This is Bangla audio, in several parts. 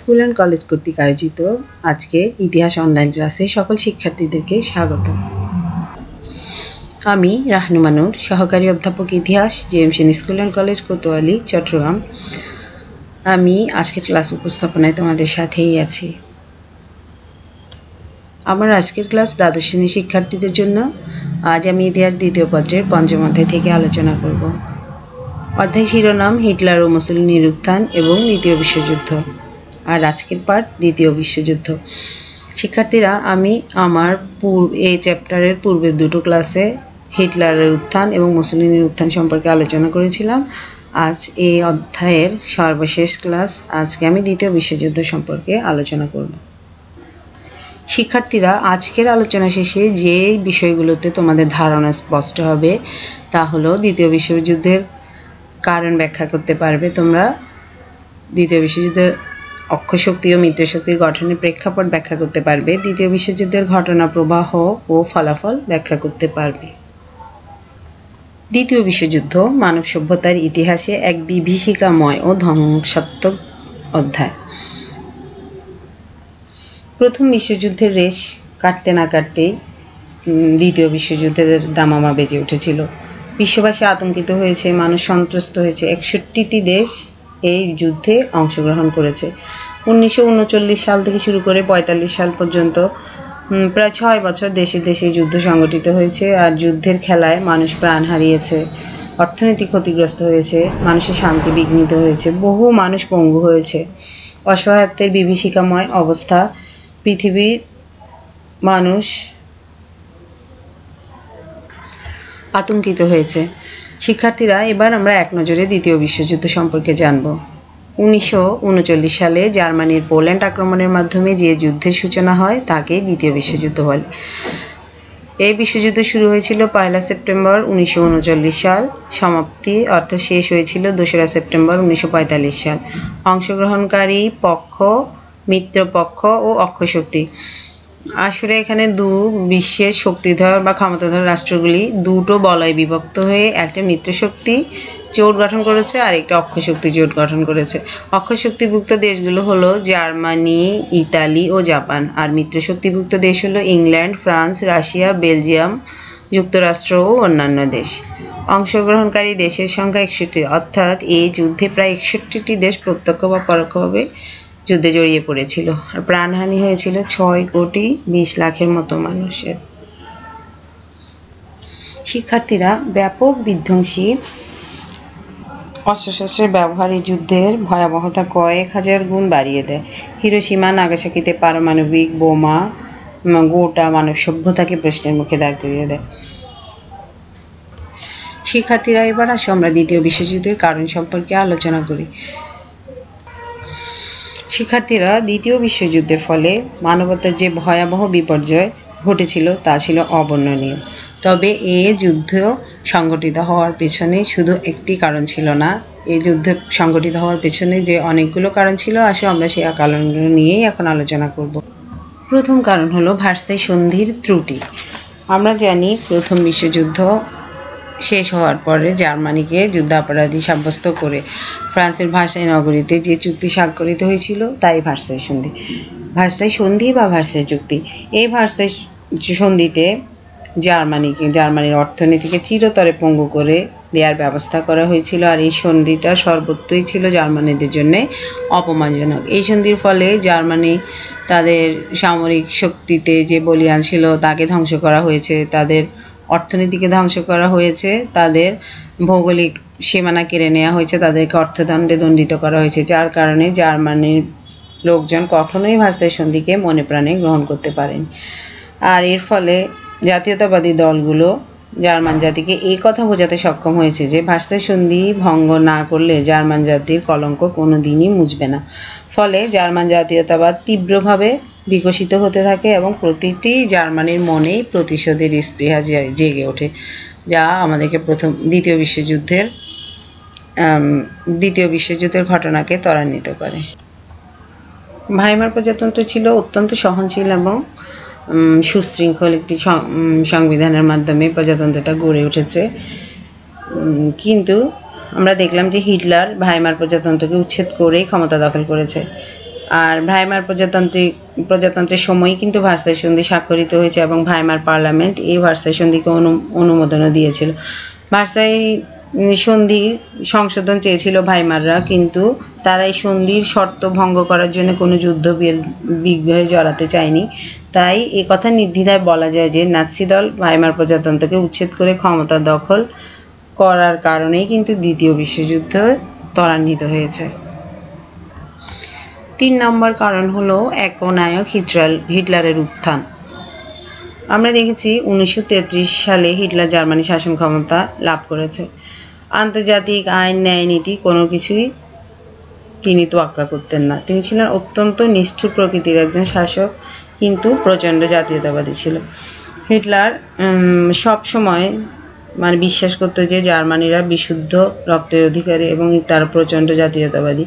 স্কুল অ্যান্ড কলেজ কর্তৃক আয়োজিত আজকে ইতিহাস অনলাইন ক্লাসে সকল শিক্ষার্থীদেরকে স্বাগত। আমি রাহনুমা নূর, সহকারী অধ্যাপক ইতিহাস, JMC school and college Kotwali, Chittagong. আমি আজকের ক্লাস উপস্থাপনায় তোমাদের সাথেই আছি। আমার আজকের ক্লাস দ্বাদশ শ্রেণীর শিক্ষার্থীদের জন্য। আজ আমি ইতিহাস দ্বিতীয় পত্রের পঞ্চম অধ্যায় থেকে আলোচনা করব। অধ্যায় শিরোনাম হিটলার ও মুসোলিনির উত্থান এবং দ্বিতীয় বিশ্বযুদ্ধ। আর আজকের পাঠ দ্বিতীয় বিশ্বযুদ্ধ। শিক্ষার্থীরা, আমি আমার এই চ্যাপ্টারের পূর্বের দুটো ক্লাসে হিটলারের উত্থান এবং মুসোলিনির উত্থান সম্পর্কে আলোচনা করেছিলাম। আজ এই অধ্যায়ের সর্বশেষ ক্লাস। আজকে আমি দ্বিতীয় বিশ্বযুদ্ধ সম্পর্কে আলোচনা করব। শিক্ষার্থীরা, আজকের আলোচনা শেষে যে বিষয়গুলোতে তোমাদের ধারণা স্পষ্ট হবে তা হলো দ্বিতীয় বিশ্বযুদ্ধের কারণ ব্যাখ্যা করতে পারবে তোমরা, দ্বিতীয় বিশ্বযুদ্ধের অক্ষশক্তি ও মিত্রশক্তির গঠনের প্রেক্ষাপট ব্যাখ্যা করতে পারবে, দ্বিতীয় বিশ্বযুদ্ধের ঘটনা প্রবাহ ও ফলাফল ব্যাখ্যা করতে পারবে। দ্বিতীয় বিশ্বযুদ্ধ মানব সভ্যতার ইতিহাসে এক বিভীষিকাময় ও ধ্বংসাত্মক অধ্যায়। প্রথম বিশ্বযুদ্ধের রেশ কাটতে না কাটতেই দ্বিতীয় বিশ্বযুদ্ধের দামামা বেজে উঠেছিল। বিশ্ববাসী আতঙ্কিত হয়েছে, মানুষ সন্ত্রস্ত হয়েছে। 61টি দেশ এই যুদ্ধে অংশগ্রহণ করেছে। 1939 সাল থেকে শুরু করে 45 সাল পর্যন্ত প্রায় 6 বছর দেশে দেশে যুদ্ধ সংগঠিত হয়েছে। আর যুদ্ধের খেলায় মানুষ প্রাণ হারিয়েছে, অর্থনীতি ক্ষতিগ্রস্ত হয়েছে, মানুষের শান্তি বিঘ্নিত হয়েছে, বহু মানুষ পঙ্গু হয়েছে। অসহায়ত্বের বিভীষিকাময় অবস্থা, পৃথিবীর মানুষ আতঙ্কিত হয়েছে। শিক্ষার্থীরা, এবার আমরা এক নজরে দ্বিতীয় বিশ্বযুদ্ধ সম্পর্কে জানব। 1939 সালে জার্মানির পোল্যান্ড আক্রমণের মাধ্যমে যে যুদ্ধের সূচনা হয় তাকে দ্বিতীয় বিশ্বযুদ্ধ বলে। এই বিশ্বযুদ্ধ শুরু হয়েছিল 1 সেপ্টেম্বর 1939 সাল, সমাপ্তি অর্থাৎ শেষ হয়েছিল 2 সেপ্টেম্বর 1945 সাল। অংশগ্রহণকারী পক্ষ মিত্রপক্ষ ও অক্ষশক্তি। আসলে এখানে বিশ্বের শক্তিধর বা ক্ষমতাধর রাষ্ট্রগুলি দুটো বলয়ে বিভক্ত হয়ে একটা মিত্রশক্তি জোট গঠন করেছে আর একটা অক্ষশক্তি জোট গঠন করেছে। অক্ষশক্তিভুক্ত দেশগুলো হলো জার্মানি, ইতালি ও জাপান। আর মিত্রশক্তিভুক্ত দেশ হলো ইংল্যান্ড, ফ্রান্স, রাশিয়া, বেলজিয়াম, যুক্তরাষ্ট্র ও অন্যান্য দেশ। অংশগ্রহণকারী দেশের সংখ্যা 61, অর্থাৎ এই যুদ্ধে প্রায় 61টি দেশ প্রত্যক্ষ বা পরোক্ষভাবে যুদ্ধে জড়িয়ে পড়েছিল। আর প্রাণহানি হয়েছিল 6,20,00,000-এর মতো মানুষের। শিক্ষার্থীরা, ব্যাপক বিধ্বংসী অস্ত্রশস্ত্রের ব্যবহার এই যুদ্ধের ভয়াবহতা কয়েক হাজার গুণ বাড়িয়ে দেয়। হিরোশিমা নাগাসাকিতে পারমাণবিক বোমা গোটা মানব সভ্যতাকে প্রশ্নের মুখে দাঁড় করিয়ে দেয়। শিক্ষার্থীরা, এবার আসো আমরা দ্বিতীয় বিশ্বযুদ্ধের কারণ সম্পর্কে আলোচনা করি। শিক্ষার্থীরা, দ্বিতীয় বিশ্বযুদ্ধের ফলে মানবতার যে ভয়াবহ বিপর্যয় ঘটেছিল তা ছিল অবর্ণনীয়। তবে এই যুদ্ধ সংগঠিত হওয়ার পেছনে শুধু একটি কারণ ছিল না। এই যুদ্ধ সংগঠিত হওয়ার পেছনে যে অনেকগুলো কারণ ছিল, আসলে আমরা সেই কারণগুলো নিয়েই এখন আলোচনা করব। প্রথম কারণ হলো ভার্সাই সন্ধির ত্রুটি। আমরা জানি প্রথম বিশ্বযুদ্ধ শেষ হওয়ার পরে জার্মানিকে যুদ্ধাপরাধী সাব্যস্ত করে ফ্রান্সের ভার্সাই নগরীতে যে চুক্তি স্বাক্ষরিত হয়েছিল তাই ভার্সাই সন্ধি। ভার্সাই সন্ধি বা ভার্সাই চুক্তি। এই ভার্সাই সন্ধিতে জার্মানির অর্থনীতিকে চিরতরে পঙ্গু করে দেওয়ার ব্যবস্থা করা হয়েছিল। আর এই সন্ধিটা সর্বত্রই ছিল জার্মানিদের জন্য অপমানজনক। এই সন্ধির ফলে জার্মানি তাদের সামরিক শক্তিতে যে বলীয়ান ছিল তাকে ধ্বংস করা হয়েছে, তাদের অর্থনীতিকে ধ্বংস করা হয়েছে, তাদের ভৌগোলিক সীমানা কেড়ে নেওয়া হয়েছে, তাদেরকে অর্থদণ্ডে দণ্ডিত করা হয়েছে, যার কারণে জার্মানির লোকজন কখনোই ভার্সাই সন্ধিকে মনে প্রাণে গ্রহণ করতে পারেনি। আর এর ফলে জাতীয়তাবাদী দলগুলো জার্মান জাতিকে এই কথা বোঝাতে সক্ষম হয়েছে যে ভার্সাই সন্ধি ভঙ্গ না করলে জার্মান জাতির কলঙ্ক কোনো দিনই মুছবে না। ফলে জার্মান জাতীয়তাবাদ তীব্রভাবে বিকশিত হতে থাকে এবং প্রতিটি জার্মানির মনেই প্রতিশোধের স্পৃহা জেগে ওঠে, যা আমাদেরকে দ্বিতীয় বিশ্বযুদ্ধের ঘটনাকে ত্বরান্বিত করে। ভাইমার প্রজাতন্ত্র ছিল অত্যন্ত সহনশীল এবং সুশৃঙ্খল একটি সংবিধানের মাধ্যমে প্রজাতন্ত্রটা গড়ে উঠেছে। কিন্তু আমরা দেখলাম যে হিটলার ভাইমার প্রজাতন্ত্রকে উচ্ছেদ করেই ক্ষমতা দখল করেছে। আর ভাইমার প্রজাতন্ত্রের সময় কিন্তু ভার্সাই সন্ধি স্বাক্ষরিত হয়েছে এবং ভাইমার পার্লামেন্ট এই ভার্সাই সন্ধিকে অনুমোদনও দিয়েছিল। ভার্সাই সন্ধির সংশোধন চেয়েছিল ভাইমাররা, কিন্তু তারা এই সন্ধির শর্ত ভঙ্গ করার জন্য কোনো যুদ্ধ বিগ্রহে জড়াতে চায়নি। তাই এ কথা নির্দ্বিধায় বলা যায় যে নাৎসি দল ভাইমার প্রজাতন্ত্রকে উচ্ছেদ করে ক্ষমতা দখল করার কারণেই কিন্তু দ্বিতীয় বিশ্বযুদ্ধ ত্বরান্বিত হয়েছে। 3 নম্বর কারণ হলো একনায়ক হিটলারের উত্থান। আমরা দেখেছি 1933 সালে হিটলার জার্মানি শাসন ক্ষমতা লাভ করেছে। আন্তর্জাতিক আইন, ন্যায় নীতি কোনো কিছুই তিনি তোয়াক্কা করতেন না। তিনি ছিলেন অত্যন্ত নিষ্ঠুর প্রকৃতির একজন শাসক, কিন্তু প্রচণ্ড জাতীয়তাবাদী ছিল। হিটলার সব সময় বিশ্বাস করতো যে জার্মানিরা বিশুদ্ধ রক্তের অধিকারী এবং তারা প্রচণ্ড জাতীয়তাবাদী।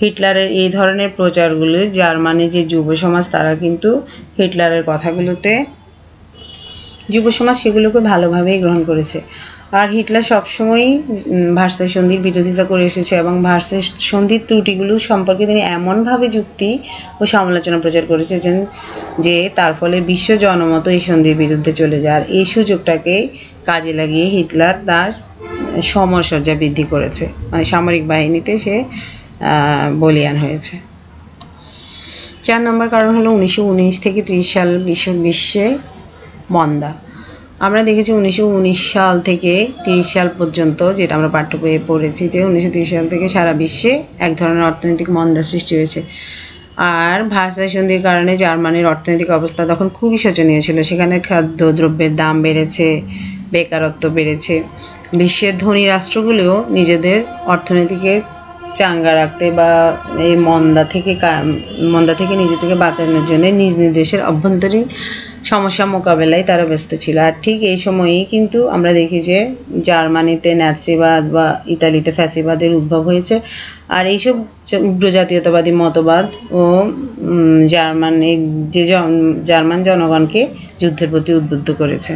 হিটলারের এই ধরনের প্রচারগুলো জার্মানি যে যুব সমাজ তারা কিন্তু হিটলারের কথাগুলোতে সেগুলোকে ভালোভাবেই গ্রহণ করেছে। আর হিটলার সবসময়ই ভার্সাই সন্ধির বিরোধিতা করে এসেছে এবং ভার্সাই সন্ধির ত্রুটিগুলো সম্পর্কে তিনি এমনভাবে যুক্তি ও সমালোচনা প্রচার করেছেন যে তার ফলে বিশ্ব জনমত এই সন্ধির বিরুদ্ধে চলে যায়। আর এই সুযোগটাকে কাজে লাগিয়ে হিটলার তার সমরসজ্জা বৃদ্ধি করেছে, সামরিক বাহিনীতে সে বলীয়ান হয়েছে। 4 নম্বর কারণ হলো 1919 থেকে 30 সাল বিশ্বে মন্দা। আমরা দেখেছি 1919 সাল থেকে 30 সাল পর্যন্ত, যেটা আমরা পাঠ্য বইয়ে পড়েছি, যে 1930 সাল থেকে সারা বিশ্বে এক ধরনের অর্থনৈতিক মন্দা সৃষ্টি হয়েছে। আর ভার্সাই সন্ধির কারণে জার্মানির অর্থনৈতিক অবস্থা তখন খুবই শোচনীয় ছিল। সেখানে খাদ্যদ্রব্যের দাম বেড়েছে, বেকারত্ব বেড়েছে। বিশ্বের ধনী রাষ্ট্রগুলিও নিজেদের অর্থনীতিকে চাঙ্গা রাখতে বা এই মন্দা থেকে নিজেদেরকে বাঁচানোর জন্য নিজ নিজ দেশের অভ্যন্তরীণ সমস্যা মোকাবেলায় তারা ব্যস্ত ছিল। আর ঠিক এই সময়েই কিন্তু আমরা দেখি যে জার্মানিতে ন্যাৎসিবাদ বা ইতালিতে ফ্যাসিবাদের উদ্ভব হয়েছে। আর এইসব উগ্র জাতীয়তাবাদী মতবাদ ও জার্মান জনগণকে যুদ্ধের প্রতি উদ্বুদ্ধ করেছে।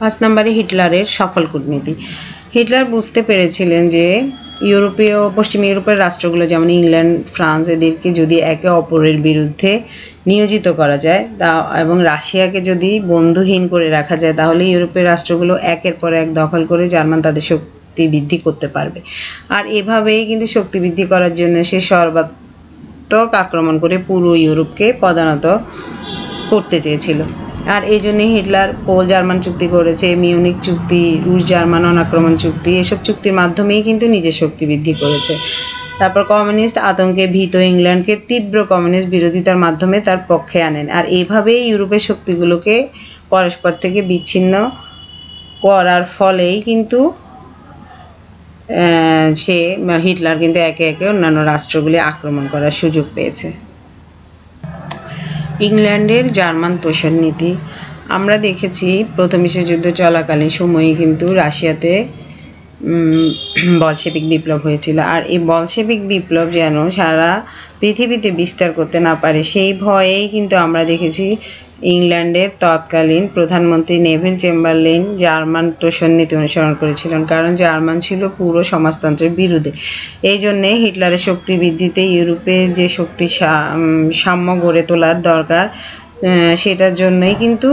5 নম্বরে হিটলারের সফল কূটনীতি। হিটলার বুঝতে পেরেছিলেন যে পশ্চিম ইউরোপের রাষ্ট্রগুলো যেমন ইংল্যান্ড, ফ্রান্স এদেরকে যদি একে অপরের বিরুদ্ধে নিয়োজিত করা যায় এবং রাশিয়াকে যদি বন্ধুহীন করে রাখা যায়, তাহলে ইউরোপের রাষ্ট্রগুলো একের পর এক দখল করে জার্মান তাদের শক্তি বৃদ্ধি করতে পারবে। আর এভাবেই কিন্তু শক্তি বৃদ্ধি করার জন্য সে সর্বাত্মক আক্রমণ করে পুরো ইউরোপকে পদানত করতে চেয়েছিল। আর এই জন্যই হিটলার পোল জার্মান চুক্তি করেছে, মিউনিক চুক্তি, রুশ জার্মান অনাক্রমণ চুক্তি, এসব চুক্তির মাধ্যমেই কিন্তু নিজের শক্তি বৃদ্ধি করেছে। তারপর কমিউনিস্ট আতঙ্কে ভীত ইংল্যান্ডকে তীব্র কমিউনিস্ট বিরোধিতার মাধ্যমে তার পক্ষে আনেন। আর এইভাবেই ইউরোপের শক্তিগুলোকে পরস্পর থেকে বিচ্ছিন্ন করার ফলেই কিন্তু হিটলার কিন্তু একে একে অন্যান্য রাষ্ট্রগুলি আক্রমণ করার সুযোগ পেয়েছে। ইংল্যান্ডের জার্মান তোষণ নীতি। আমরা দেখেছি প্রথম বিশ্বযুদ্ধ চলাকালীন সময়ে কিন্তু রাশিয়াতে বলশেভিক বিপ্লব হয়েছিল। আর এই বলশেভিক বিপ্লব যেন সারা পৃথিবীতে বিস্তার করতে না পারে সেই ভয়েই কিন্তু আমরা দেখেছি ইংল্যান্ডের তৎকালীন প্রধানমন্ত্রী নেভিল চেম্বারলেন জার্মান তোষণ নীতি অনুসরণ করেছিলেন, কারণ জার্মান ছিল পুরো সমাজতন্ত্রের বিরুদ্ধে। এই জন্যে হিটলারের শক্তি বৃদ্ধিতে ইউরোপে যে শক্তি সাম্য গড়ে তোলার দরকার, সেটার জন্যই কিন্তু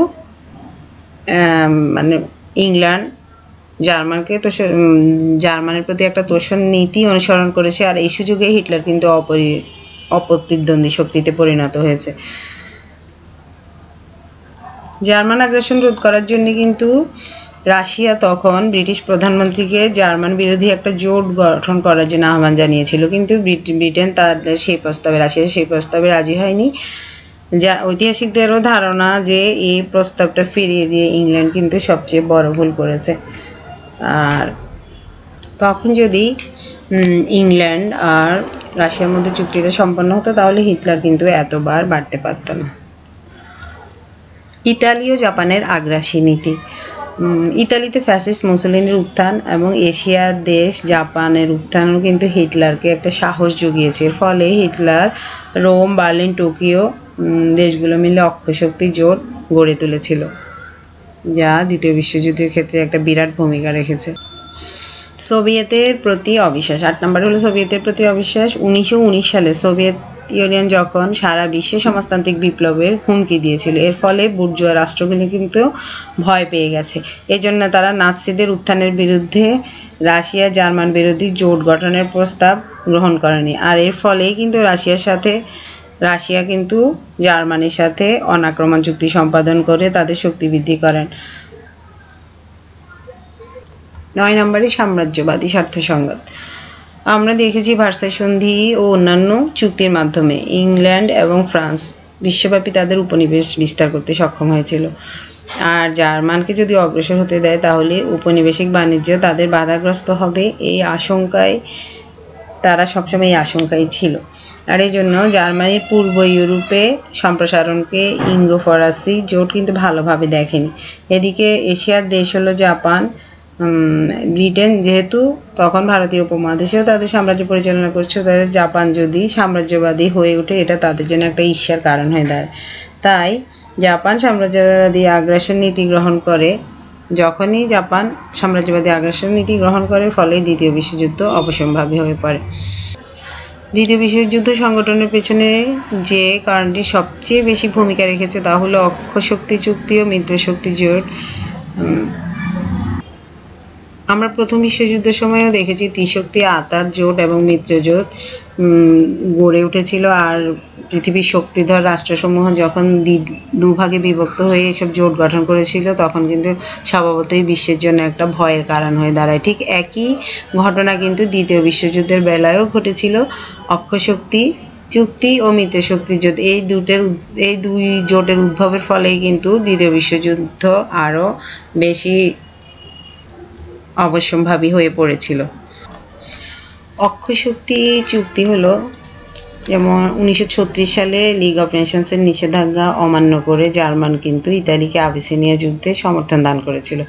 ইংল্যান্ড জার্মানের প্রতি একটা তোষণ নীতি অনুসরণ করেছে। আর এই সুযোগে হিটলার কিন্তু অপ্রতিদ্বন্দ্বী শক্তিতে পরিণত হয়েছে। জার্মান আগ্রাসন রোধ করার জন্য কিন্তু রাশিয়া তখন ব্রিটিশ প্রধানমন্ত্রীকে জার্মান বিরোধী একটা জোট গঠন করার জন্য আহ্বান জানিয়েছিল, কিন্তু ব্রিটেন রাশিয়া সেই প্রস্তাবে রাজি হয়নি। যা ঐতিহাসিকদেরও ধারণা যে এই প্রস্তাবটা ফিরিয়ে দিয়ে ইংল্যান্ড কিন্তু সবচেয়ে বড় ভুল করেছে। আর তখন যদি ইংল্যান্ড আর রাশিয়ার মধ্যে চুক্তিটা সম্পন্ন হতো, তাহলে হিটলার কিন্তু এতবার বাড়তে পারত না। ইতালি ও জাপানের আগ্রাসী নীতি। ইতালিতে ফ্যাসিস্ট মুসোলিনির উত্থান এবং এশিয়ার দেশ জাপানের উত্থানও কিন্তু হিটলারকে একটা সাহস জুগিয়েছে। এর ফলে হিটলার রোম, বার্লিন, টোকিও দেশগুলো মিলে অক্ষশক্তি জোট গড়ে তুলেছিল, যা দ্বিতীয় বিশ্বযুদ্ধের ক্ষেত্রে একটা বিরাট ভূমিকা রেখেছে। সোভিয়েতের প্রতি অবিশ্বাস। 8 নম্বর হলো সোভিয়েতের প্রতি অবিশ্বাস। 1919 সালে সোভিয়েত ইউনিয়ন যখন সারা বিশ্বে সমাজতান্ত্রিক বিপ্লবের হুমকি দিয়েছিল, এর ফলে বুর্জোয়া রাষ্ট্রগুলি কিন্তু ভয় পেয়ে গেছে। এজন্য তারা নাৎসিদের উত্থানের বিরুদ্ধে রাশিয়া জার্মান বিরোধী জোট গঠনের প্রস্তাব গ্রহণ করেনি। আর এর ফলেই কিন্তু রাশিয়া কিন্তু জার্মানির সাথে অনাক্রমণ চুক্তি সম্পাদন করে তাদের শক্তি বৃদ্ধি করেন। 9 নম্বরে সাম্রাজ্যবাদী স্বার্থ সংঘাত। আমরা দেখেছি ভার্সাই সন্ধি ও অন্যান্য চুক্তির মাধ্যমে ইংল্যান্ড এবং ফ্রান্স বিশ্বব্যাপী তাদের উপনিবেশ বিস্তার করতে সক্ষম হয়েছিল। আর জার্মানকে যদি অগ্রসর হতে দেয় তাহলে উপনিবেশিক বাণিজ্য তাদের বাধাগ্রস্ত হবে, তারা সবসময় এই আশঙ্কাই ছিল। আর এই জন্য জার্মানির পূর্ব ইউরোপে সম্প্রসারণকে ইঙ্গো ফরাসি জোট কিন্তু ভালোভাবে দেখেনি। এদিকে এশিয়ার দেশ হলো জাপান, ব্রিটেন যেহেতু তখন ভারতীয় উপমহাদেশেও তাদের সাম্রাজ্য পরিচালনা করছে, তাদের জাপান যদি সাম্রাজ্যবাদী হয়ে ওঠে এটা তাদের জন্য একটা ঈর্ষার কারণ হয়ে দাঁড়ায়। তাই জাপান সাম্রাজ্যবাদী আগ্রাসন নীতি গ্রহণ করে। যখনই জাপান সাম্রাজ্যবাদী আগ্রাসন নীতি গ্রহণ করে ফলে দ্বিতীয় বিশ্বযুদ্ধ অবশ্যম্ভাবী হয়ে পড়ে। দ্বিতীয় বিশ্বযুদ্ধ সংগঠনের পেছনে যে কারণটি সবচেয়ে বেশি ভূমিকা রেখেছে তা হলো অক্ষশক্তি চুক্তি ও মিত্রশক্তি জোট। আমরা প্রথম বিশ্বযুদ্ধের সময়ও দেখেছি ত্রিশক্তি আতাত জোট এবং মিত্র জোট গড়ে উঠেছিল। আর পৃথিবীর শক্তিধর রাষ্ট্রসমূহ যখন দুভাগে বিভক্ত হয়ে এসব জোট গঠন করেছিল তখন কিন্তু স্বভাবতই বিশ্বের জন্য একটা ভয়ের কারণ হয়ে দাঁড়ায়। ঠিক একই ঘটনা কিন্তু দ্বিতীয় বিশ্বযুদ্ধের বেলায়ও ঘটেছিল। অক্ষশক্তি চুক্তি ও মিত্রশক্তি জোট এই দুই জোটের উদ্ভবের ফলেই কিন্তু দ্বিতীয় বিশ্বযুদ্ধ আরও বেশি অবশ্যম্ভাবী হয়ে পড়েছিল। অক্ষশক্তি চুক্তি হলো যেমন 1936 সালে লিগ অফ নেশনসের নিষেধাজ্ঞা অমান্য করে জার্মান কিন্তু ইতালিকে আবিসিনিয়া যুদ্ধে সমর্থন দান করেছিল।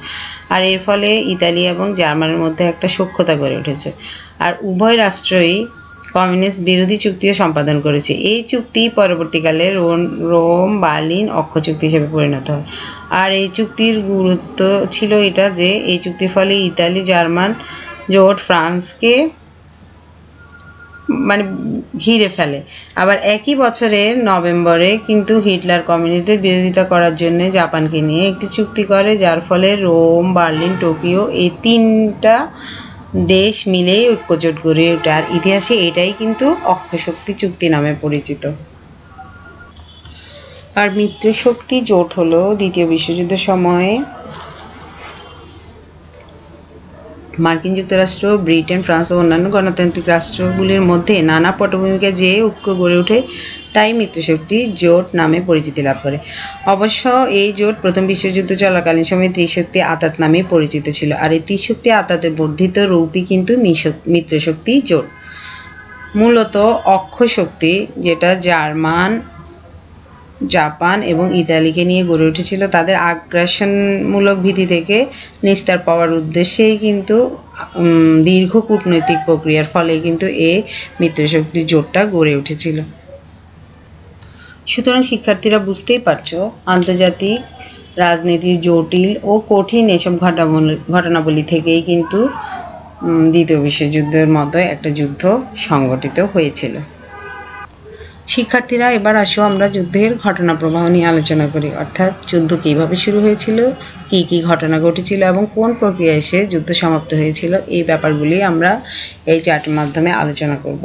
আর এর ফলে ইতালি এবং জার্মানের মধ্যে একটা সখ্যতা গড়ে উঠেছে। আর উভয় রাষ্ট্রই কমিউনিস্ট বিরোধী চুক্তিও সম্পাদন করেছে। এই চুক্তি পরবর্তীকালে রোম বার্লিন অক্ষ চুক্তি হিসেবে পরিণত হয়। আর এই চুক্তির গুরুত্ব ছিল এটা যে এই চুক্তির ফলে ইতালি জার্মান জোট ফ্রান্সকে ঘিরে ফেলে। আবার একই বছরের নভেম্বরে কিন্তু হিটলার কমিউনিস্টদের বিরোধিতা করার জন্য জাপানকে নিয়ে একটি চুক্তি করে, যার ফলে রোম বার্লিন টোকিও এই 3টা দেশ মিলেই ঐক্যজোট গড়ে ওঠে। আর ইতিহাসে এটাই কিন্তু অক্ষশক্তি চুক্তি নামে পরিচিত। আর মিত্রশক্তি জোট হলো দ্বিতীয় বিশ্বযুদ্ধের সময়ে মার্কিন যুক্তরাষ্ট্র, ব্রিটেন, ফ্রান্স ও অন্যান্য গণতান্ত্রিক রাষ্ট্রগুলির মধ্যে নানা পটভূমিকায় যে ঐক্য গড়ে ওঠে তাই মিত্রশক্তি জোট নামে পরিচিতি লাভ করে। অবশ্য এই জোট প্রথম বিশ্বযুদ্ধ চলাকালীন সময়ে ত্রিশক্তি আতাত নামে পরিচিত ছিল। আর এই ত্রিশক্তি আতাতের বর্ধিত রূপই কিন্তু মিত্রশক্তি জোট। মূলত অক্ষশক্তি যেটা জাপান এবং ইতালিকে নিয়ে গড়ে উঠেছিল তাদের আগ্রাসনমূলক ভীতি থেকে নিস্তার পাওয়ার উদ্দেশ্যেই কিন্তু দীর্ঘ কূটনৈতিক প্রক্রিয়ার ফলে কিন্তু এই মিত্রশক্তি জোটটা গড়ে উঠেছিল। সুতরাং শিক্ষার্থীরা বুঝতেই পারছো আন্তর্জাতিক রাজনীতির জটিল ও কঠিন এসব ঘটনাবলী থেকেই কিন্তু দ্বিতীয় বিশ্বযুদ্ধের মতো একটা যুদ্ধ সংগঠিত হয়েছিল। শিক্ষার্থীরা এবার আসো আমরা যুদ্ধের ঘটনা প্রবাহ নিয়ে আলোচনা করি, অর্থাৎ যুদ্ধ কিভাবে শুরু হয়েছিল, কি কি ঘটনা ঘটেছিল এবং কোন প্রক্রিয়া এসে যুদ্ধ সমাপ্ত হয়েছিল, এই ব্যাপারগুলি আমরা এই চার্টের মাধ্যমে আলোচনা করব।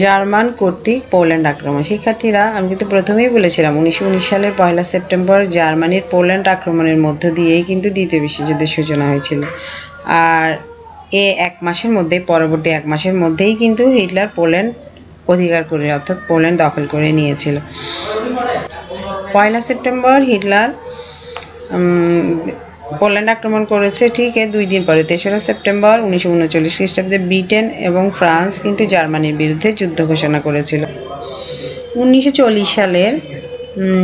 জার্মান কর্তৃক পোল্যান্ড আক্রমণ। শিক্ষার্থীরা আমি কিন্তু প্রথমেই বলেছিলাম 1919 সালের 1 সেপ্টেম্বর জার্মানির পোল্যান্ড আক্রমণের মধ্য দিয়েই কিন্তু দ্বিতীয় বিশ্বযুদ্ধের সূচনা হয়েছিল। আর পরবর্তী এক মাসের মধ্যেই কিন্তু হিটলার পোল্যান্ড অধিকার করে অর্থাৎ পোল্যান্ড দখল করে নিয়েছিল। 1 সেপ্টেম্বর হিটলার পোল্যান্ড আক্রমণ করেছে, ঠিক 2 দিন পরে 3রা সেপ্টেম্বর 1939 খ্রিস্টাব্দে ব্রিটেন এবং ফ্রান্স কিন্তু জার্মানির বিরুদ্ধে যুদ্ধ ঘোষণা করেছিল। 1940 সালের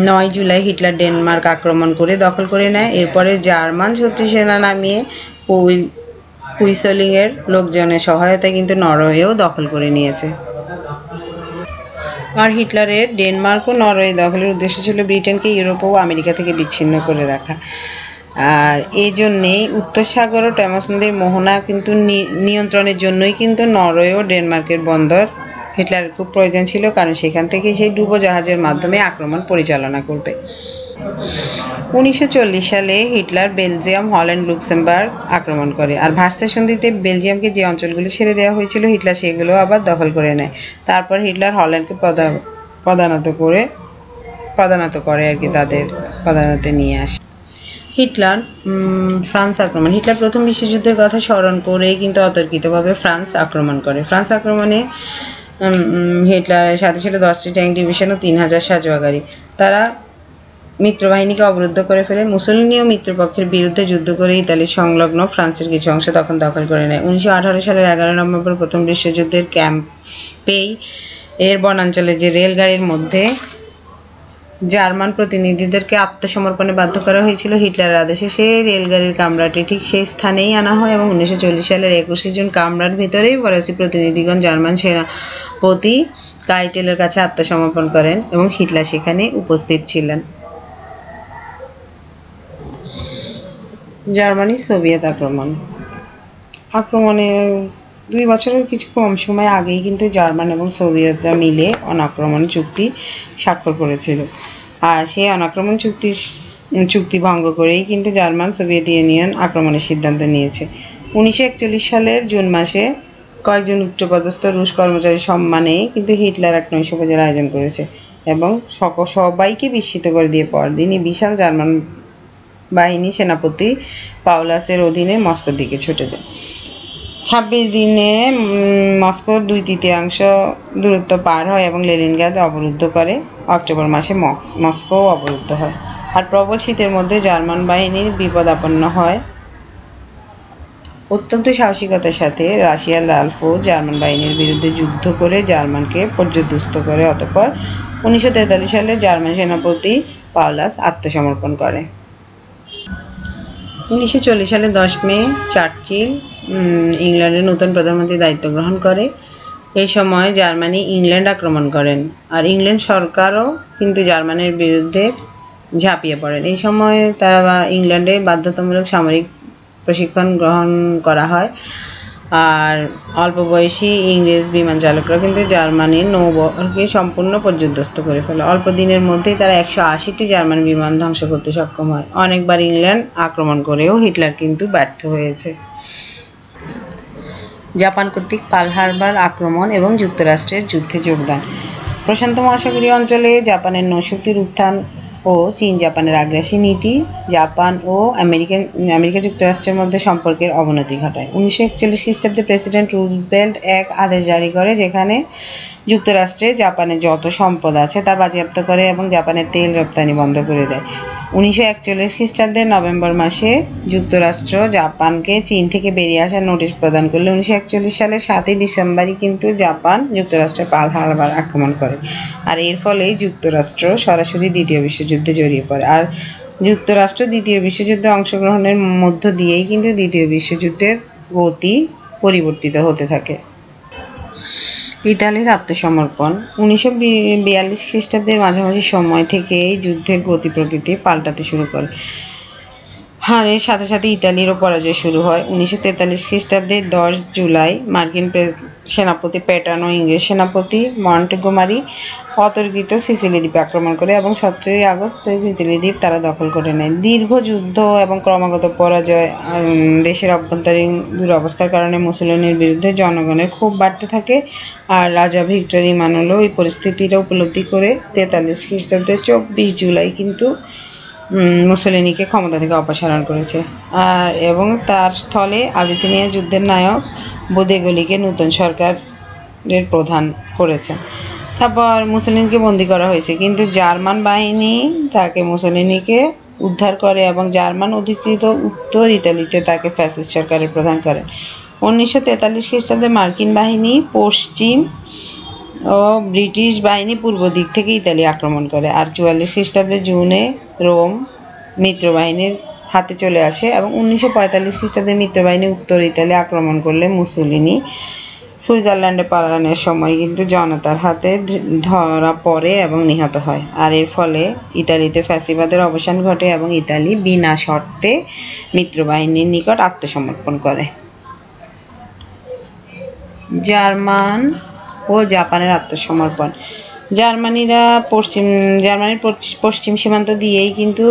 9 জুলাই হিটলার ডেনমার্ক আক্রমণ করে দখল করে নেয়। এরপরে জার্মান শত্রু সেনা নামিয়ে কুইসলিংয়ের লোকজনের সহায়তায় কিন্তু নরওয়েও দখল করে নিয়েছে। আর হিটলারের ডেনমার্ক ও নরওয়ে দখলের উদ্দেশ্য ছিল ব্রিটেনকে ইউরোপ ও আমেরিকা থেকে বিচ্ছিন্ন করে রাখা। আর এই জন্যেই উত্তর সাগর ও টেমস নদীর মোহনা কিন্তু নিয়ন্ত্রণের জন্যই কিন্তু নরওয়ে ও ডেনমার্কের বন্দর হিটলারের খুব প্রয়োজন ছিল, কারণ সেখান থেকে সেই ডুবোজাহাজের মাধ্যমে আক্রমণ পরিচালনা করবে। 1940 সালে হিটলার বেলজিয়াম, হল্যান্ড, লুক্সেমবার্গ আক্রমণ করে। আর ভার্সাই সন্ধিতে বেলজিয়ামকে যে অঞ্চলগুলো ছেড়ে দেওয়া হয়েছিল হিটলার সেগুলো আবার দখল করে নেয়। তারপর হিটলার হল্যান্ডকে প্রধানত করে আর কি, তাদের প্রধানতে নিয়ে আসে। হিটলার ফ্রান্স আক্রমণ। হিটলার প্রথম বিশ্বযুদ্ধের কথা স্মরণ করেই কিন্তু অতর্কিতভাবে ফ্রান্স আক্রমণ করে। ফ্রান্স আক্রমণে হিটলারের সাথে ছিল 10টি ট্যাঙ্ক ডিভিশন ও 3000 সাঁজোয়া গাড়ি। তারা মিত্রবাহিনীকে অবরুদ্ধ করে ফেলে। মুসোলিনি ও মিত্রপক্ষের বিরুদ্ধে যুদ্ধ করে ইতালির সংলগ্ন ফ্রান্সের কিছু অংশ তখন দখল করে নেয়। 1918 সালের 11 নভেম্বর প্রথম বিশ্বযুদ্ধের ক্যাম্পেই এর বনাঞ্চলে যে রেলগাড়ির মধ্যে জার্মান প্রতিনিধিদেরকে আত্মসমর্পণে বাধ্য করা হয়েছিল হিটলারের আদেশে, সেই রেলগাড়ির কামরাটি ঠিক সেই স্থানেই আনা হয় এবং 1940 সালের 21 জন কামরার ভিতরেই ফরাসি প্রতিনিধিগণ জার্মান সেনাপতি কাইটেলের কাছে আত্মসমর্পণ করেন এবং হিটলার সেখানে উপস্থিত ছিলেন। জার্মানি সোভিয়েত আক্রমণের 2 বছরের কিছু কম সময় আগেই কিন্তু জার্মান এবং সোভিয়েতরা মিলে অনাক্রমণ চুক্তি স্বাক্ষর করেছিল। আর সেই অনাক্রমণ চুক্তি ভঙ্গ করেই কিন্তু জার্মান সোভিয়েত ইউনিয়ন আক্রমণের সিদ্ধান্ত নিয়েছে। 1941 সালের জুন মাসে কয়েকজন উচ্চপদস্থ রুশ কর্মচারীর সম্মানে কিন্তু হিটলার এক নৈশভোজের আয়োজন করেছে এবং সবাইকে বিস্মিত করে দিয়ে পরদিনই বিশাল জার্মান বাহিনী সেনাপতি পাউলাসের অধীনে মস্কোর দিকে ছুটে যায়। 26 দিনে মস্কোর 2/3 দূরত্ব পার হয় এবং লেনিনগ্রাদ অবরুদ্ধ করে। অক্টোবর মাসে মস্কো অবরুদ্ধ হয়। আর প্রবল শীতের মধ্যে জার্মান বাহিনীর বিপদাপন্ন হয়। অত্যন্ত সাহসিকতার সাথে রাশিয়ার লাল ফৌজ জার্মান বাহিনীর বিরুদ্ধে যুদ্ধ করে জার্মানকে পর্যুদস্ত করে। অতঃপর 1943 সালে জার্মান সেনাপতি পাউলাস আত্মসমর্পণ করে। 1940 সালের 10 মে চার্চিল ইংল্যান্ডের নতুন প্রধানমন্ত্রীর দায়িত্ব গ্রহণ করে। এই সময় জার্মানি ইংল্যান্ড আক্রমণ করেন আর ইংল্যান্ড সরকারও কিন্তু জার্মানির বিরুদ্ধে ঝাঁপিয়ে পড়েন। এই সময় তারা ইংল্যান্ডে বাধ্যতামূলক সামরিক প্রশিক্ষণ গ্রহণ করা হয়। আর অল্প বয়সী ইংরেজ বিমান চালকরা কিন্তু জার্মানির নৌবহরকে সম্পূর্ণ পর্যুদস্ত করে ফেলে। অল্প দিনের মধ্যেই তারা 180টি জার্মান বিমান ধ্বংস করতে সক্ষম হয়। অনেকবার ইংল্যান্ড আক্রমণ করেও হিটলার কিন্তু ব্যর্থ হয়েছে। জাপান কর্তৃক পার্ল হারবার আক্রমণ এবং যুক্তরাষ্ট্রের যুদ্ধে যোগদান। প্রশান্ত মহাসাগরীয় অঞ্চলে জাপানের নৌশক্তির উত্থান ও চীন জাপানের আগ্রাসী নীতি জাপান ও আমেরিকা যুক্তরাষ্ট্রের মধ্যে সম্পর্কের অবনতি ঘটায়। 1941 খ্রিস্টাব্দে প্রেসিডেন্ট রুজভেল্ট এক আদেশ জারি করে যেখানে যুক্তরাষ্ট্রে জাপানের যত সম্পদ আছে তা বাজেয়াপ্ত করে এবং জাপানের তেল রপ্তানি বন্ধ করে দেয়। 1941 খ্রিস্টাব্দের নভেম্বর মাসে যুক্তরাষ্ট্র জাপানকে চীন থেকে বেরিয়ে আসার নোটিশ প্রদান করলে 1941 সালের 7 ডিসেম্বরই কিন্তু জাপান যুক্তরাষ্ট্রের পার্ল হারবার আক্রমণ করে। আর এর ফলেই যুক্তরাষ্ট্র সরাসরি দ্বিতীয় বিশ্বযুদ্ধে জড়িয়ে পড়ে। আর যুক্তরাষ্ট্র দ্বিতীয় বিশ্বযুদ্ধে অংশগ্রহণের মধ্য দিয়েই কিন্তু দ্বিতীয় বিশ্বযুদ্ধের গতি পরিবর্তিত হতে থাকে। ইতালির আত্মসমর্পণ। 1942 খ্রিস্টাব্দের মাঝামাঝি সময় থেকে এই যুদ্ধের গতি প্রকৃতি পাল্টাতে শুরু করে। আর এর সাথে সাথে ইতালিরও পরাজয় শুরু হয়। 1943 খ্রিস্টাব্দের 10 জুলাই মার্কিন সেনাপতি প্যাটার্ন ও ইংরেজ সেনাপতি মন্টগোমারি অতর্কিত সিসিলি দ্বীপে আক্রমণ করে এবং 17 আগস্ট সিসিলি দ্বীপ তারা দখল করে নেয়। দীর্ঘ যুদ্ধ এবং ক্রমাগত পরাজয় দেশের অভ্যন্তরীণ দুরবস্থার কারণে মুসোলিনির বিরুদ্ধে জনগণের ক্ষোভ বাড়তে থাকে। আর রাজা ভিক্টর ইমানুয়েলও এই পরিস্থিতিটা উপলব্ধি করে 43 খ্রিস্টাব্দের 24 জুলাই কিন্তু মুসোলিনিকে ক্ষমতা থেকে অপসারণ করেছে এবং তার স্থলে আবিসিনিয়া যুদ্ধের নায়ক বোদেগলিকে নতুন সরকারের প্রধান করেছে। তারপর মুসোলিনিকে বন্দী করা হয়েছে, কিন্তু জার্মান বাহিনী তাকে মুসোলিনিকে উদ্ধার করে এবং জার্মান অধিকৃত উত্তর ইতালিতে তাকে ফ্যাসিস্ট সরকারের প্রধান করেন। 1943 খ্রিস্টাব্দে মার্কিন বাহিনী পশ্চিম ও ব্রিটিশ বাহিনী পূর্ব দিক থেকে ইতালি আক্রমণ করে। আর 44 খ্রিস্টাব্দে জুনে রোম মিত্রবাহিনীর হাতে চলে আসে এবং 1945 খ্রিস্টাব্দে মিত্রবাহিনী উত্তর ইতালি আক্রমণ করলে মুসোলিনি সুইজারল্যান্ডে পালানোর সময় কিন্তু জনতার হাতে ধরা পড়ে এবং নিহত হয়। আর এর ফলে ইতালিতে ফ্যাসিবাদের অবসান ঘটে এবং ইতালি বিনা শর্তে মিত্রবাহিনীর নিকট আত্মসমর্পণ করে। জার্মান ও জাপানের আত্মসমর্পণ। জার্মানির পশ্চিম সীমান্ত দিয়েই কিন্তু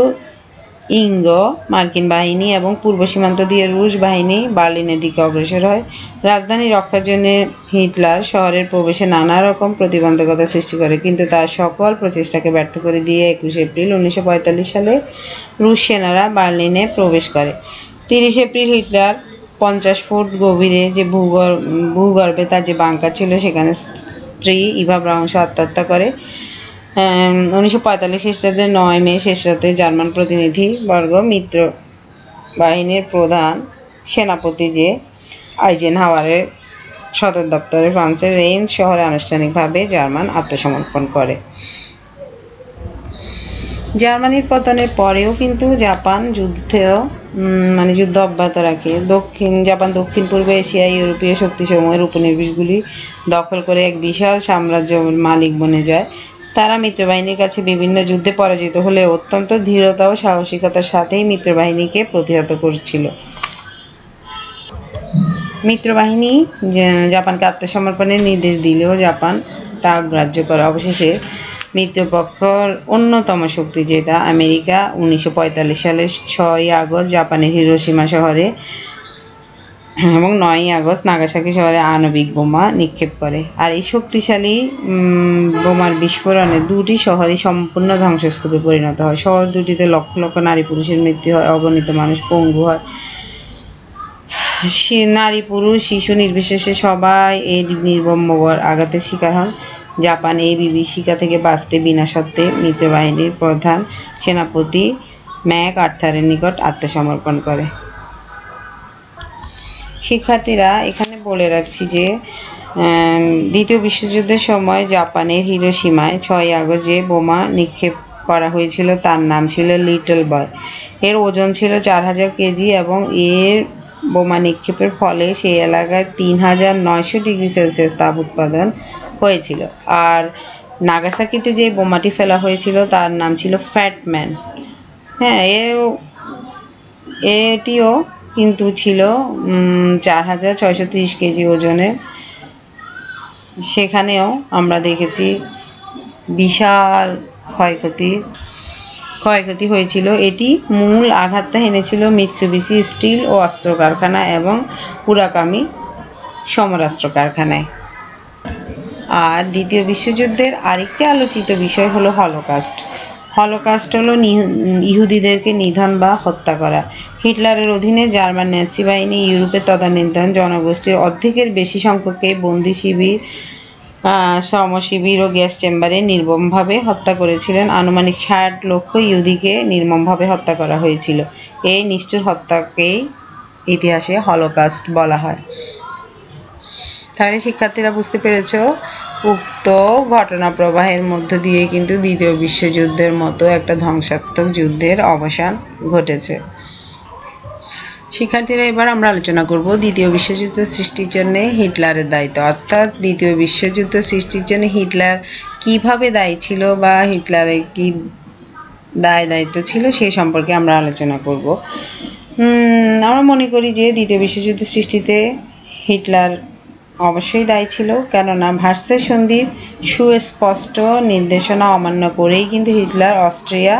মার্কিন বাহিনী এবং পূর্ব সীমান্ত দিয়ে রুশ বাহিনী বার্লিনের দিকে অগ্রসর হয়। রাজধানী রক্ষার জন্য হিটলার শহরের প্রবেশে নানা রকম প্রতিবন্ধকতা সৃষ্টি করে, কিন্তু তার সকল প্রচেষ্টাকে ব্যর্থ করে দিয়ে 21 এপ্রিল 1945 সালে রুশ সেনারা বার্লিনে প্রবেশ করে। 30 এপ্রিল হিটলার 50 ফুট গভীরে যে ভূগর্ভে তার যে বাংকার ছিল সেখানে স্ত্রী ইভা ব্রাউনস আত্মহত্যা করে। 1945 খ্রিস্টাব্দের 9 মে শেষ রাতে জার্মান প্রতিনিধি বর্গ মিত্র বাহিনীর প্রধান সেনাপতি যে আইজেনহাওয়ারের সদর দপ্তরে ফ্রান্সের রেইনস শহরে আনুষ্ঠানিকভাবে জার্মান আত্মসমর্পণ করে। জার্মানির পতনের পরেও কিন্তু জাপান যুদ্ধ অব্যাহত রাখে। জাপান দক্ষিণ পূর্ব এশিয়া ইউরোপীয় শক্তিসমূহের উপনিবেশগুলি দখল করে এক বিশাল সাম্রাজ্যের মালিক বনে যায়। তারা মিত্রবাহিনীর কাছে বিভিন্ন যুদ্ধে পরাজিত হলে অত্যন্ত ধীরতা ও সাহসিকতার সাথেই মিত্রবাহিনীকে প্রতিহত করছিল। মিত্রবাহিনী জাপানকে আত্মসমর্পণের নির্দেশ দিলেও জাপান তা অগ্রাহ্য করে। অবশেষে মিত্রপক্ষের অন্যতম শক্তি যেটা আমেরিকা 1945 সালের 6 আগস্ট জাপানের হিরোশিমা শহরে এবং 9 আগস্ট নাগাসাকি শহরে আণবিক বোমা নিক্ষেপ করে। আর এই শক্তিশালী বোমার বিস্ফোরণে দুটি শহরই সম্পূর্ণ ধ্বংসস্তূপে পরিণত হয়। শহর দুটিতে লক্ষ লক্ষ নারী পুরুষের মৃত্যু হয়, অগণিত মানুষ পঙ্গু হয়। নারী পুরুষ শিশু নির্বিশেষে সবাই এই নির্মম আঘাতের শিকার হন। জাপান এই বিভীষিকা থেকে বাঁচতে বিনা শর্তে মিত্রবাহিনীর প্রধান সেনাপতি ম্যাক আর্থারের নিকট আত্মসমর্পণ করে। শিক্ষার্থীরা এখানে বলে রাখছি যে দ্বিতীয় বিশ্বযুদ্ধের সময় জাপানের হিরোশিমায় 6 আগস্ট যে বোমা নিক্ষেপ করা হয়েছিল তার নাম ছিল লিটল বয়। এর ওজন ছিল 4000 কেজি এবং এর বোমা নিক্ষেপের ফলে সেই এলাকায় 3900 ডিগ্রি সেলসিয়াস তাপ উৎপাদন হয়েছিল। আর নাগাসাকিতে যে বোমাটি ফেলা হয়েছিল তার নাম ছিল ফ্যাট ম্যান। হ্যাঁ, এটিও কিন্তু ছিল 4630 কেজি ওজনের। সেখানেও আমরা দেখেছি বিশাল ক্ষয়ক্ষতি হয়েছিল। এটি মূল আঘাতটা এনেছিল মিৎসুবিশি স্টিল ও অস্ত্র কারখানা এবং পুরাকামি সমরাস্ত্র কারখানায়। আর দ্বিতীয় বিশ্বযুদ্ধের আরেকটি আলোচিত বিষয় হলো হলোকাস্ট। হলোকাস্ট হলো ইহুদিদেরকে নিধন বা হত্যা করা। হিটলারের অধীনে জার্মান ন্যাজি বাহিনী ইউরোপের তদানীন্তন জনগোষ্ঠীর অর্ধেকের বেশি সংখ্যককে বন্দি শিবির, শ্রমশিবির ও গ্যাস চেম্বারে নির্মমভাবে হত্যা করেছিলেন। আনুমানিক 60 লক্ষ ইহুদিকে নির্মমভাবে হত্যা করা হয়েছিল। এই নিষ্ঠুর হত্যাকেই ইতিহাসে হলোকাস্ট বলা হয়। তাহলে শিক্ষার্থীরা বুঝতে পেরেছ উক্ত ঘটনা প্রবাহের মধ্য দিয়ে কিন্তু দ্বিতীয় বিশ্বযুদ্ধের মতো একটা ধ্বংসাত্মক যুদ্ধের অবসান ঘটেছে। শিক্ষার্থীরা এবার আমরা আলোচনা করব দ্বিতীয় বিশ্বযুদ্ধ সৃষ্টির জন্য হিটলারের দায়িত্ব, অর্থাৎ দ্বিতীয় বিশ্বযুদ্ধ সৃষ্টির জন্য হিটলার কিভাবে দায়ী ছিল বা হিটলারের কি দায়িত্ব ছিল সেই সম্পর্কে আমরা আলোচনা করব। আমরা মনে করি যে দ্বিতীয় বিশ্বযুদ্ধ সৃষ্টিতে হিটলার অবশ্যই দায়ী ছিল, কেননা ভার্সাই সন্ধির সুস্পষ্ট নির্দেশনা অমান্য করেই কিন্তু হিটলার অস্ট্রিয়া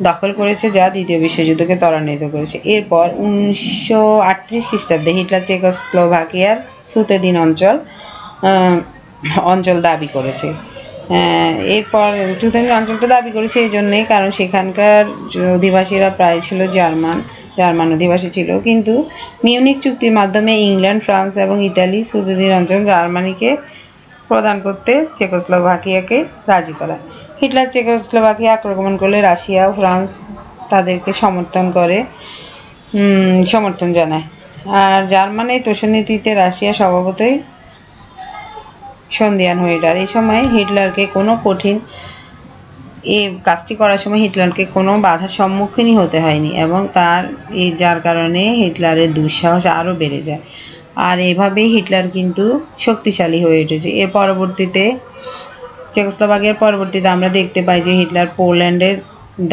দখল করেছে, যা দ্বিতীয় বিশ্বযুদ্ধকে ত্বরান্বিত করেছে। এরপর 1938 খ্রিস্টাব্দে হিটলার চেকোস্লোভাকিয়ার সুতেদিন অঞ্চল দাবি করেছে। এরপর সুতেদিন অঞ্চলটা দাবি করেছে এই জন্যে কারণ সেখানকার অধিবাসীরা প্রায় ছিল জার্মান অধিবাসী ছিল, কিন্তু মিউনিক চুক্তির মাধ্যমে ইংল্যান্ড, ফ্রান্স এবং ইতালি সুতেদিন অঞ্চল জার্মানিকে প্রদান করতে চেকোস্লোভাকিয়াকে রাজি করায়। হিটলার চেকোস্লোভাকিয়া আক্রমণ করলে রাশিয়া ও ফ্রান্স তাদেরকে সমর্থন জানায়। আর জার্মানির তোষণনীতিতে রাশিয়া স্বভাবতই সন্দিহান হয়ে ওঠে। এই সময় হিটলারকে এই কাজটি করার সময় হিটলারকে কোনো বাধার সম্মুখীনই হতে হয়নি এবং যার কারণে হিটলারের দুঃসাহস আরও বেড়ে যায়। আর এভাবেই হিটলার কিন্তু শক্তিশালী হয়ে উঠেছে। এর পরবর্তীতে চেকোস্লোভাকিয়ার পরবর্তীতে আমরা দেখতে পাই যে হিটলার পোল্যান্ডের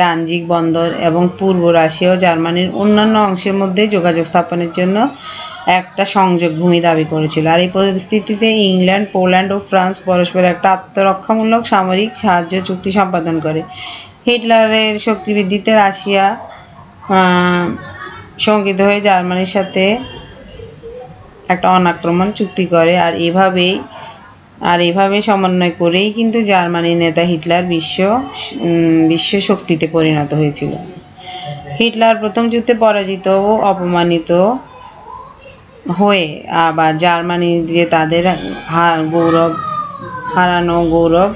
দানজিগ বন্দর এবং পূর্ব রাশিয়া ও জার্মানির অন্যান্য অংশের মধ্যে যোগাযোগ স্থাপনের জন্য একটা সংযোগ ভূমি দাবি করেছিল। আর এই পরিস্থিতিতে ইংল্যান্ড, পোল্যান্ড ও ফ্রান্স পরস্পর একটা আত্মরক্ষামূলক সামরিক সাহায্য চুক্তি সম্পাদন করে। হিটলারের শক্তিবৃদ্ধিতে রাশিয়া শঙ্কিত হয়ে জার্মানির সাথে একটা অনাক্রমণ চুক্তি করে। আর এভাবে সমন্বয় করেই কিন্তু জার্মানির নেতা হিটলার বিশ্ব শক্তিতে পরিণত হয়েছিল। হিটলার প্রথম যুদ্ধে পরাজিত ও অপমানিত হয়ে আবার জার্মানি যে তাদের হারানো গৌরব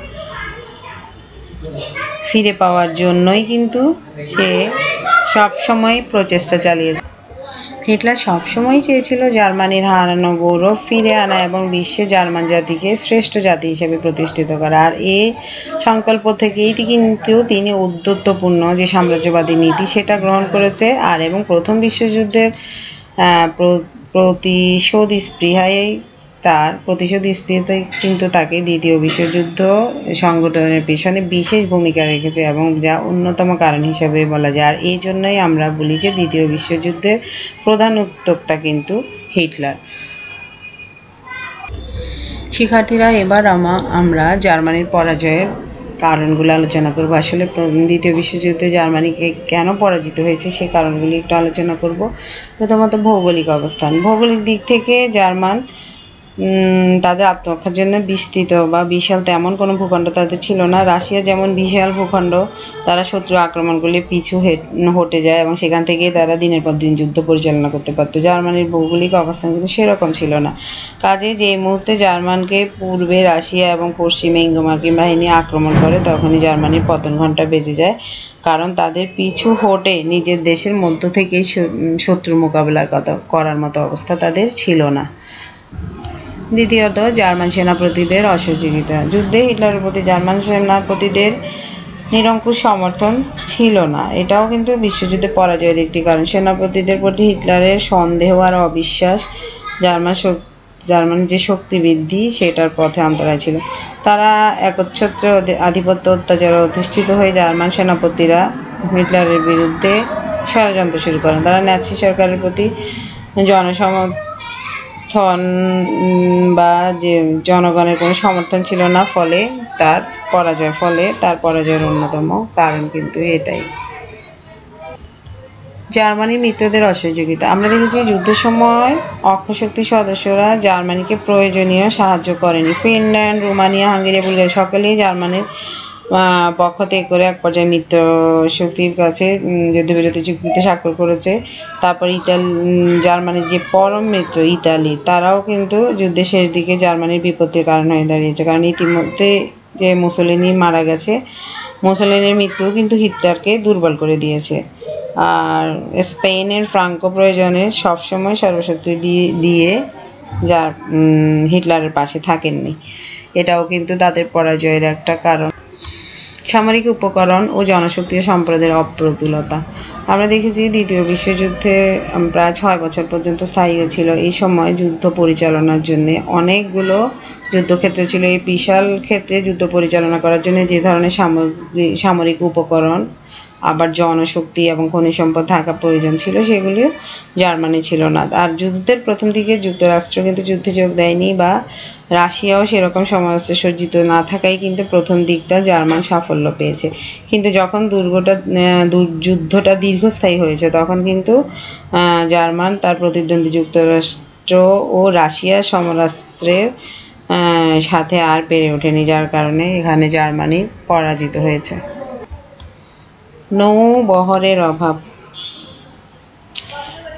ফিরে পাওয়ার জন্যই কিন্তু সে সবসময় প্রচেষ্টা চালিয়েছে। হিটলার সবসময় চেয়েছিল জার্মানির হারানো গৌরব ফিরে আনা এবং বিশ্বে জার্মান জাতিকে শ্রেষ্ঠ জাতি হিসেবে প্রতিষ্ঠিত করা। আর এই সংকল্প থেকেই কিন্তু তিনি ঔদ্ধত্যপূর্ণ যে সাম্রাজ্যবাদী নীতি সেটা গ্রহণ করেছে। আর এবং প্রথম বিশ্বযুদ্ধের প্রতিশোধ স্পৃহাতে কিন্তু তাকে দ্বিতীয় বিশ্বযুদ্ধ সংগঠনের পেছনে বিশেষ ভূমিকা রেখেছে এবং যা অন্যতম কারণ হিসেবে বলা যায়। আর এই জন্যই আমরা বলি যে দ্বিতীয় বিশ্বযুদ্ধের প্রধান উদ্যোক্তা কিন্তু হিটলার। শিক্ষার্থীরা, এবার আমরা জার্মানির পরাজয়ের কারণগুলো আলোচনা করব। আসলে দ্বিতীয় বিশ্বযুদ্ধে জার্মানিকে কেন পরাজিত হয়েছে সেই কারণগুলি একটু আলোচনা করব। প্রথমত ভৌগোলিক অবস্থান। ভৌগোলিক দিক থেকে জার্মান তাদের আত্মরক্ষার জন্য বিস্তৃত বা বিশাল তেমন কোনো ভূখণ্ড তাদের ছিল না। রাশিয়া যেমন বিশাল ভূখণ্ড, তারা শত্রু আক্রমণ করলে পিছু হটে যায় এবং সেখান থেকেই তারা দিনের পর দিন যুদ্ধ পরিচালনা করতে পারত। জার্মানির ভৌগোলিক অবস্থান কিন্তু সেরকম ছিল না। কাজেই যে মুহূর্তে জার্মানকে পূর্বে রাশিয়া এবং পশ্চিমে ইঙ্গো-মার্কিন বাহিনী আক্রমণ করে তখনই জার্মানির পতন ঘণ্টা বেজে যায়, কারণ তাদের পিছু হটে নিজের দেশের মধ্য থেকেই শত্রু মোকাবেলা করার মতো অবস্থা তাদের ছিল না। দ্বিতীয়ত, জার্মান সেনাপতিদের অসহযোগিতা। যুদ্ধে হিটলারের প্রতি জার্মান সেনাপতিদের নিরঙ্কুশ সমর্থন ছিল না, এটাও কিন্তু বিশ্বযুদ্ধে পরাজয়ের একটি কারণ। সেনাপতিদের প্রতি হিটলারের সন্দেহ আর অবিশ্বাস জার্মানির যে শক্তি বৃদ্ধি সেটার পথে অন্তরায় ছিল। তারা একচ্ছত্র আধিপত্য অত্যাচারে অধিষ্ঠিত হয়ে জার্মান সেনাপতিরা হিটলারের বিরুদ্ধে ষড়যন্ত্র শুরু করেন। তারা ন্যাৎসি সরকারের প্রতি বা যে জনগণের কোনো সমর্থন ছিল না, ফলে তার পরাজয়ের অন্যতম কারণ কিন্তু এটাই। জার্মানির মিত্রদের অসহযোগিতা। আমরা দেখেছি যুদ্ধের সময় অক্ষশক্তির সদস্যরা জার্মানিকে প্রয়োজনীয় সাহায্য করেনি। ফিনল্যান্ড, রোমানিয়া, হাঙ্গেরি, বুলগেরিয়া সকলেই জার্মানির পক্ষ ত্যাগ করে এক পর্যায়ে মিত্র শক্তির কাছে যুদ্ধবিরতি চুক্তিতে স্বাক্ষর করেছে। তারপর জার্মানির যে পরম মিত্র ইতালি, তারাও কিন্তু যুদ্ধের শেষ দিকে জার্মানির বিপত্তির কারণ হয়ে দাঁড়িয়েছে, কারণ ইতিমধ্যে যে মুসোলিনি মারা গেছে, মুসোলিনির মৃত্যু কিন্তু হিটলারকে দুর্বল করে দিয়েছে। আর স্পেনের ফ্রাঙ্কো প্রয়োজনে সবসময় সর্বশক্তি দিয়ে হিটলারের পাশে থাকেননি, এটাও কিন্তু তাদের পরাজয়ের একটা কারণ। সামরিক উপকরণ ও জনশক্তি ও সম্পদের অপ্রতুলতা। আমরা দেখেছি দ্বিতীয় বিশ্বযুদ্ধে প্রায় 6 বছর পর্যন্ত স্থায়ী ছিল। এই সময় যুদ্ধ পরিচালনার জন্য অনেকগুলো যুদ্ধক্ষেত্র ছিল। এই বিশাল ক্ষেত্রে যুদ্ধ পরিচালনা করার জন্য যে ধরনের সামরিক উপকরণ আবার জনশক্তি এবং খনিজ সম্পদ থাকা প্রয়োজন ছিল সেগুলিও জার্মানি ছিল না। আর যুদ্ধের প্রথম দিকে যুক্তরাষ্ট্র কিন্তু যুদ্ধে যোগ দেয়নি বা রাশিয়াও সেরকম সমরাস্ত্রে সজ্জিত না থাকায় কিন্তু প্রথম দিকটা জার্মান সাফল্য পেয়েছে। কিন্তু যখন যুদ্ধটা দীর্ঘস্থায়ী হয়েছে তখন কিন্তু জার্মান তার প্রতিদ্বন্দ্বী যুক্তরাষ্ট্র ও রাশিয়ার সমরাস্ত্রের সাথে আর পেরে ওঠেনি, যার কারণে এখানে জার্মানি পরাজিত হয়েছে। নৌবহরের অভাব।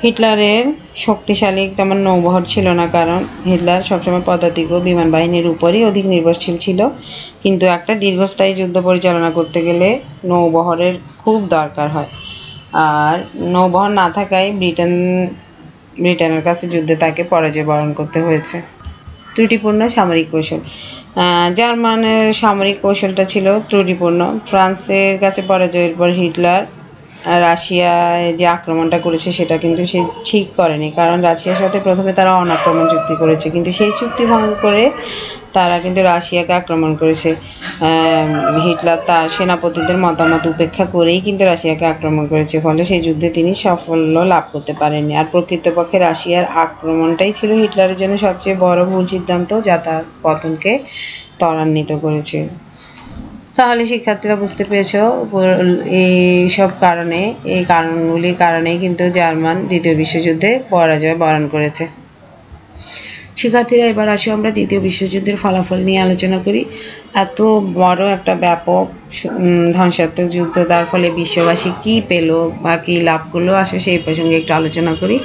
হিটলারের শক্তিশালী তেমন নৌবহর ছিল না, কারণ হিটলার সবসময় পদাতিক ও বিমান বাহিনীর উপরই অধিক নির্ভরশীল ছিল। কিন্তু একটা দীর্ঘস্থায়ী যুদ্ধ পরিচালনা করতে গেলে নৌবহরের খুব দরকার হয়। আর নৌবহর না থাকায় ব্রিটেনের কাছে যুদ্ধে তাকে পরাজয় বরণ করতে হয়েছে। ত্রুটিপূর্ণ সামরিক কৌশল। জার্মানের সামরিক কৌশলটা ছিল ত্রুটিপূর্ণ। ফ্রান্সের কাছে পরাজয়ের পর হিটলার রাশিয়ায় যে আক্রমণটা করেছে সেটা কিন্তু সে ঠিক করেনি, কারণ রাশিয়ার সাথে প্রথমে তারা অনাক্রমণ চুক্তি করেছে, কিন্তু সেই চুক্তি ভঙ্গ করে তারা কিন্তু রাশিয়াকে আক্রমণ করেছে। হিটলার তার সেনাপতিদের মতামত উপেক্ষা করেই কিন্তু রাশিয়াকে আক্রমণ করেছে, ফলে সেই যুদ্ধে তিনি সাফল্য লাভ করতে পারেননি। আর প্রকৃতপক্ষে রাশিয়ার আক্রমণটাই ছিল হিটলারের জন্য সবচেয়ে বড় ভুল সিদ্ধান্ত, যা তার পতনকে ত্বরান্বিত করেছে। তাহলে শিক্ষার্থীরা বুঝতে পেরেছো এই কারণগুলির কারণেই কিন্তু জার্মান দ্বিতীয় বিশ্বযুদ্ধে পরাজয় বরণ করেছে। শিক্ষার্থীরা, এবার আসি আমরা দ্বিতীয় বিশ্বযুদ্ধের ফলাফল নিয়ে আলোচনা করি। এত বড় একটা ব্যাপক ধ্বংসাত্মক যুদ্ধ, তার ফলে বিশ্ববাসী কি পেল বা কি লাভ করলো, আসলে সেই প্রসঙ্গে একটু আলোচনা করি।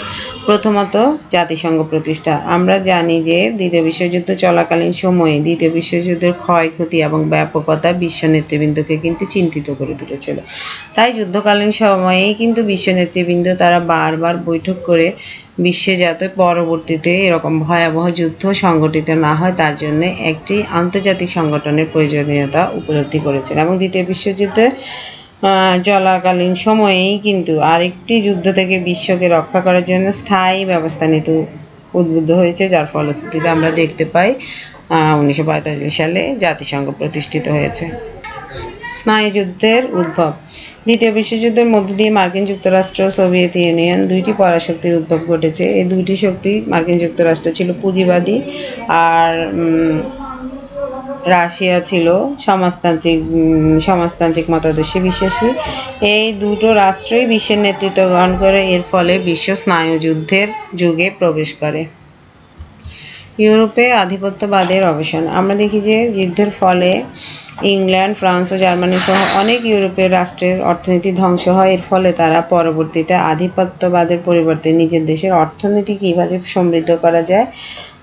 প্রথমত, জাতিসংঘ প্রতিষ্ঠা। আমরা জানি যে দ্বিতীয় বিশ্বযুদ্ধ চলাকালীন সময়ে দ্বিতীয় বিশ্বযুদ্ধের ক্ষয়ক্ষতি এবং ব্যাপকতা বিশ্ব নেতৃবৃন্দকে কিন্তু চিন্তিত করে তুলেছিল। তাই যুদ্ধকালীন সময়েই কিন্তু বিশ্ব নেতৃবৃন্দ তারা বারবার বৈঠক করে বিশ্বে যাতে পরবর্তীতে এরকম ভয়াবহ যুদ্ধ সংঘটিত না হয় তার জন্য একটি আন্তর্জাতিক সংগঠনের প্রয়োজনীয়তা উপলব্ধি করেছেন, এবং দ্বিতীয় বিশ্বযুদ্ধে চলাকালীন সময়েই কিন্তু আরেকটি যুদ্ধ থেকে বিশ্বকে রক্ষা করার জন্য স্থায়ী ব্যবস্থা নিতে উদ্বুদ্ধ হয়েছে, যার ফলশ্রুতিতে আমরা দেখতে পাই 1945 সালে জাতিসংঘ প্রতিষ্ঠিত হয়েছে। স্নায়ুযুদ্ধের উদ্ভব। দ্বিতীয় বিশ্বযুদ্ধের মধ্য দিয়ে মার্কিন যুক্তরাষ্ট্র, সোভিয়েত ইউনিয়ন দুইটি পরাশক্তির উদ্ভব ঘটেছে। এই দুইটি শক্তি, মার্কিন যুক্তরাষ্ট্র ছিল পুঁজিবাদী আর রাশিয়া ছিল সমাজতান্ত্রিক মতাদর্শে বিশ্বাসী। এই দুটো রাষ্ট্রই বিশ্বের নেতৃত্ব গ্রহণ করে, এর ফলে বিশ্ব স্নায়ুযুদ্ধের যুগে প্রবেশ করে। ইউরোপে আধিপত্যবাদের অবসান। আমরা দেখি যে যুদ্ধের ফলে ইংল্যান্ড, ফ্রান্স ও জার্মানি সহ অনেক ইউরোপীয় রাষ্ট্রের অর্থনীতি ধ্বংস হয়। এর ফলে তারা পরবর্তীতে আধিপত্যবাদের পরিবর্তে নিজের দেশের অর্থনীতি কীভাবে সমৃদ্ধ করা যায়,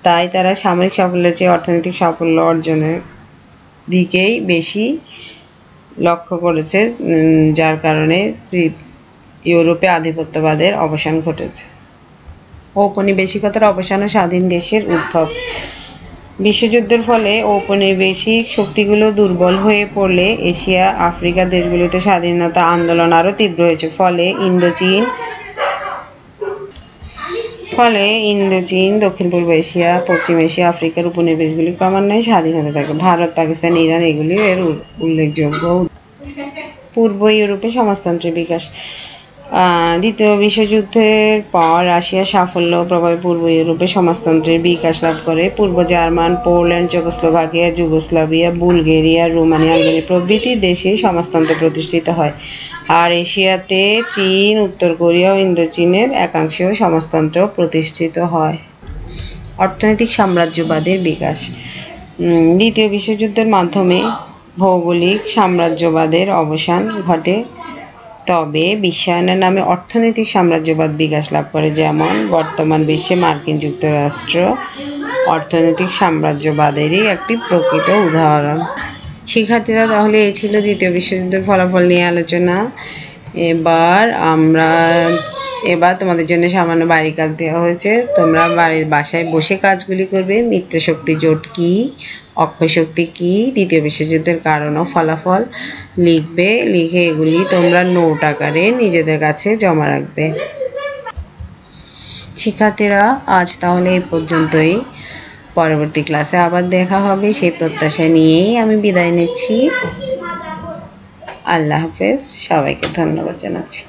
তাই তারা সামরিক সাফল্যের চেয়ে অর্থনৈতিক সাফল্য অর্জনের দিকেই বেশি লক্ষ্য করেছে, যার কারণে ইউরোপে আধিপত্যবাদের অবসান ঘটেছে। ঔপনিবেশিকতার অবসান ও স্বাধীন দেশের উদ্ভব। বিশ্বযুদ্ধের ফলে ঔপনিবেশিক শক্তিগুলো দুর্বল হয়ে পড়লে এশিয়া, আফ্রিকা দেশগুলোতে স্বাধীনতা আন্দোলন আরও তীব্র হয়েছে। ফলে ইন্দোচীন, দক্ষিণ পূর্ব এশিয়া, পশ্চিম এশিয়া, আফ্রিকার উপনিবেশগুলি ক্রমান্বয়ে স্বাধীন হতে থাকে। ভারত, পাকিস্তান, ইরান এগুলি এর উল্লেখযোগ্য। পূর্ব ইউরোপে সমাজতন্ত্রের বিকাশ। দ্বিতীয় বিশ্বযুদ্ধের পর রাশিয়ার সাফল্য প্রভাবে পূর্ব ইউরোপে সমাজতন্ত্রের বিকাশ লাভ করে। পূর্ব German, Poland, Czechoslovakia, Yugoslavia, Bulgaria, Romania, Albania প্রভৃতি দেশে সমাজতন্ত্র প্রতিষ্ঠিত হয়। আর এশিয়াতে চীন, উত্তর কোরিয়া ও ইন্দোচীনের একাংশেও সমাজতন্ত্র প্রতিষ্ঠিত হয়। অর্থনৈতিক সাম্রাজ্যবাদের বিকাশ। দ্বিতীয় বিশ্বযুদ্ধের মাধ্যমে ভৌগোলিক সাম্রাজ্যবাদের অবসান ঘটে, তবে বিশ্বায়নের নামে অর্থনৈতিক সাম্রাজ্যবাদ বিকাশ লাভ করে, যেমন বর্তমান বিশ্বে মার্কিন যুক্তরাষ্ট্র অর্থনৈতিক সাম্রাজ্যবাদেরই একটি প্রকৃত উদাহরণ। শিক্ষার্থীরা, তাহলে এই ছিল দ্বিতীয় বিশ্বযুদ্ধের ফলাফল নিয়ে আলোচনা। এবার তোমাদের জন্য সামান্য বাড়ির কাজ দেওয়া হয়েছে। তোমরা বাসায় বসে কাজগুলি করবে। মিত্রশক্তি জোট কী, অক্ষয় শক্তি কী, দ্বিতীয় বিশ্বযুদ্ধের কারণ ও ফলাফল লিখবে। লিখে এগুলি তোমরা নোট আকারে নিজেদের কাছে জমা রাখবে। শিক্ষার্থীরা, আজ তাহলে এই পর্যন্তই। পরবর্তী ক্লাসে আবার দেখা হবে সেই প্রত্যাশা নিয়েই আমি বিদায় নিচ্ছি। আল্লাহ হাফেজ। সবাইকে ধন্যবাদ জানাচ্ছি।